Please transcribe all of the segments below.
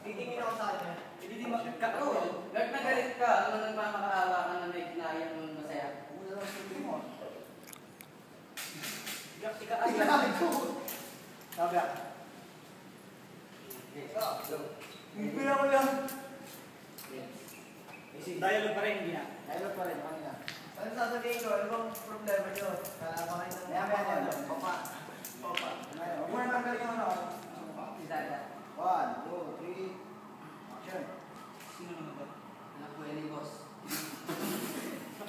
Titingin ako sa kanya. Hindi Kako, nagalit ka. Ano nang pamakaawa ka na may kinayang mong masaya? Una lang sa mo. Ika-ay. Sabi ako. Hindi ako lang. Dialogue pa rin, hindi na. Dialogue pa rin, kanina. Ano sasabihin ko? Ano bang problema nyo? Kalabangan ng mga papa. Papa. Huwag mo naman galing ako na. Si Dada. 1, 2, 3, action. Sino naman ba? Anak ko yan ni boss.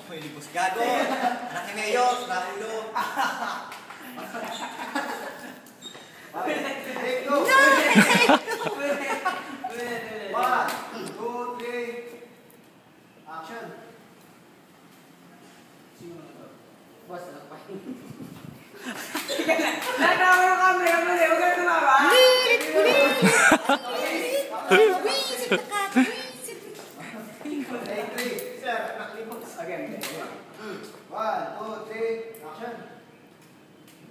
Pwede bus gago. Anak ni Mayor, nakulo. Take two. 1, 2, 3, action. Sino naman ba? Boss, anak pa. Natawa yung camera mo eh. Huwag ka na tumawa. Take 3. Sir, nakalibos. Again. 1, 2, 3, action.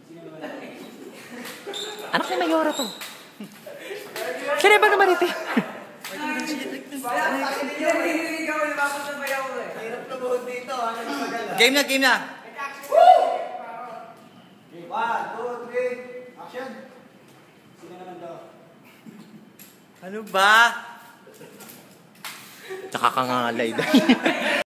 Sino naman ba? Anak ni Mayora to. Kaya ba naman ito? Wala, hindi ka mo lumapot ng bayaw mo eh. Hirap na buhod dito. Ano yung maganda? Game na, game na. 1, 2, 3, action. Sino naman to? Ano ba? Tsaka kangalay dahil.